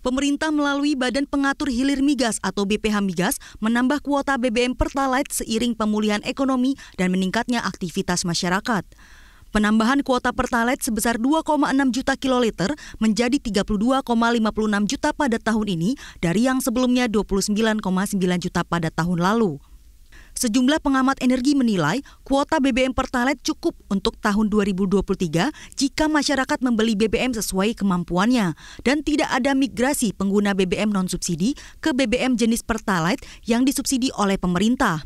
Pemerintah melalui Badan Pengatur Hilir Migas atau BPH Migas menambah kuota BBM Pertalite seiring pemulihan ekonomi dan meningkatnya aktivitas masyarakat. Penambahan kuota Pertalite sebesar 2,6 juta kiloliter menjadi 32,56 juta pada tahun ini dari yang sebelumnya 29,9 juta pada tahun lalu. Sejumlah pengamat energi menilai kuota BBM Pertalite cukup untuk tahun 2023 jika masyarakat membeli BBM sesuai kemampuannya dan tidak ada migrasi pengguna BBM non-subsidi ke BBM jenis Pertalite yang disubsidi oleh pemerintah.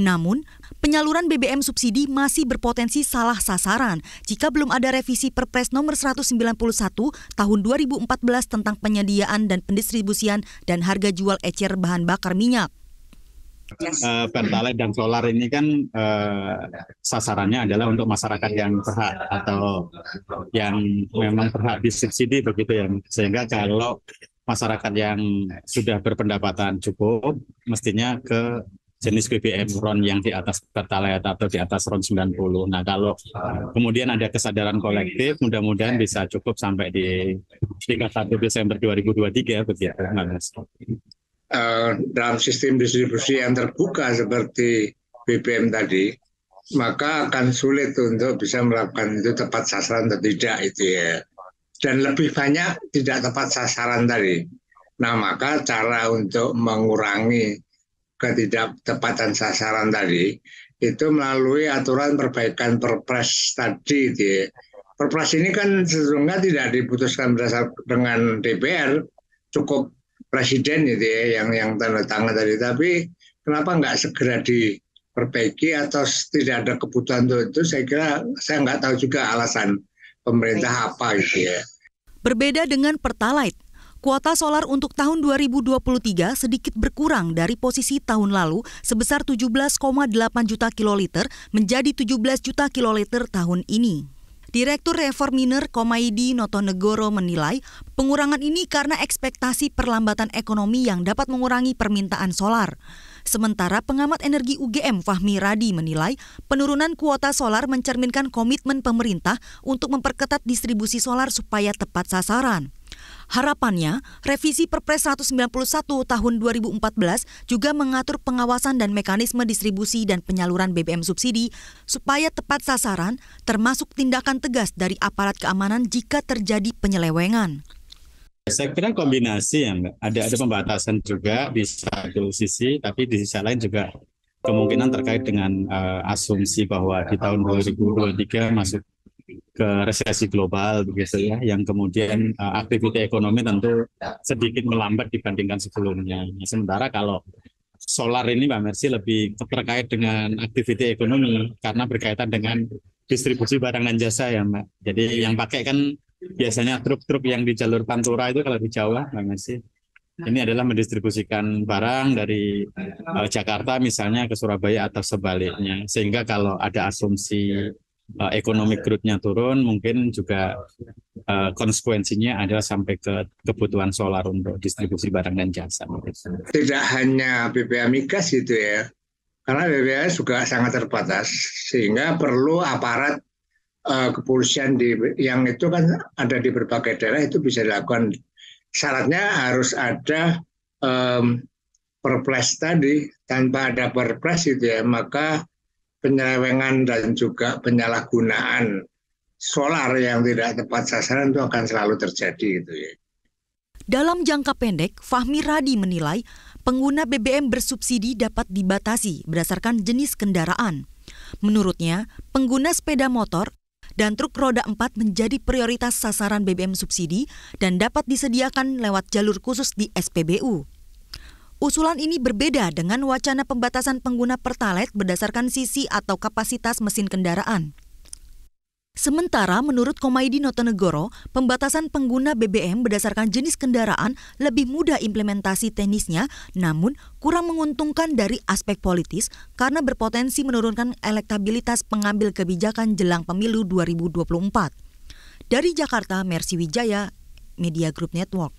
Namun, penyaluran BBM subsidi masih berpotensi salah sasaran jika belum ada revisi Perpres nomor 191 tahun 2014 tentang penyediaan dan pendistribusian dan harga jual ecer bahan bakar minyak. Pertalite dan solar ini kan sasarannya adalah untuk masyarakat yang berhak atau yang memang berhak disubsidi begitu ya. Sehingga kalau masyarakat yang sudah berpendapatan cukup mestinya ke jenis BBM RON yang di atas Pertalite atau di atas RON 90. Nah kalau kemudian ada kesadaran kolektif mudah-mudahan bisa cukup sampai di 31 Desember 2023 begitu. Dalam sistem distribusi yang terbuka seperti BBM tadi, maka akan sulit untuk bisa melakukan itu tepat sasaran atau tidak itu ya. Dan lebih banyak tidak tepat sasaran tadi. Nah, maka cara untuk mengurangi ketidaktepatan sasaran tadi itu melalui aturan perbaikan Perpres tadi itu ya. Perpres ini kan sesungguhnya tidak diputuskan berdasarkan dengan DPR, cukup Presiden itu ya yang tanda tangan tadi, tapi kenapa nggak segera diperbaiki atau tidak ada kebutuhan untuk itu? Saya kira saya nggak tahu juga alasan pemerintah apa gitu ya. Berbeda dengan Pertalite, kuota solar untuk tahun 2023 sedikit berkurang dari posisi tahun lalu sebesar 17,8 juta kiloliter menjadi 17 juta kiloliter tahun ini. Direktur Reforminer Komaydi Notonegoro menilai pengurangan ini karena ekspektasi perlambatan ekonomi yang dapat mengurangi permintaan solar. Sementara pengamat energi UGM Fahmi Radi menilai penurunan kuota solar mencerminkan komitmen pemerintah untuk memperketat distribusi solar supaya tepat sasaran. Harapannya, revisi Perpres 191 tahun 2014 juga mengatur pengawasan dan mekanisme distribusi dan penyaluran BBM subsidi supaya tepat sasaran, termasuk tindakan tegas dari aparat keamanan jika terjadi penyelewengan. Saya kira kombinasi ya, Mbak. Ada pembatasan juga di satu sisi, tapi di sisi lain juga kemungkinan terkait dengan asumsi bahwa di tahun 2023 masuk ke resesi global begitu ya, yang kemudian aktivitas ekonomi tentu sedikit melambat dibandingkan sebelumnya. Sementara kalau solar ini Mbak Mercy lebih terkait dengan aktivitas ekonomi karena berkaitan dengan distribusi barang dan jasa ya Mbak. Jadi yang pakai kan biasanya truk-truk yang di jalur Pantura itu kalau di Jawa Mbak Mercy. Ini adalah mendistribusikan barang dari Jakarta misalnya ke Surabaya atau sebaliknya. Sehingga kalau ada asumsi ekonomi growth-nya turun, mungkin juga konsekuensinya adalah sampai ke kebutuhan solar untuk distribusi barang dan jasa. Tidak hanya BPH Migas itu ya, karena BPH juga sangat terbatas, sehingga perlu aparat kepolisian yang itu kan ada di berbagai daerah itu bisa dilakukan. Syaratnya harus ada Perpres tadi. Tanpa ada Perpres itu ya, maka penyelewengan dan juga penyalahgunaan solar yang tidak tepat sasaran itu akan selalu terjadi gitu ya. Dalam jangka pendek, Fahmi Radi menilai pengguna BBM bersubsidi dapat dibatasi berdasarkan jenis kendaraan. Menurutnya, pengguna sepeda motor dan truk roda 4 menjadi prioritas sasaran BBM subsidi dan dapat disediakan lewat jalur khusus di SPBU. Usulan ini berbeda dengan wacana pembatasan pengguna Pertalite berdasarkan sisi atau kapasitas mesin kendaraan. Sementara menurut Komaydi Notonegoro, pembatasan pengguna BBM berdasarkan jenis kendaraan lebih mudah implementasi teknisnya, namun kurang menguntungkan dari aspek politis karena berpotensi menurunkan elektabilitas pengambil kebijakan jelang pemilu 2024. Dari Jakarta, Mercy Wijaya, Media Group Network.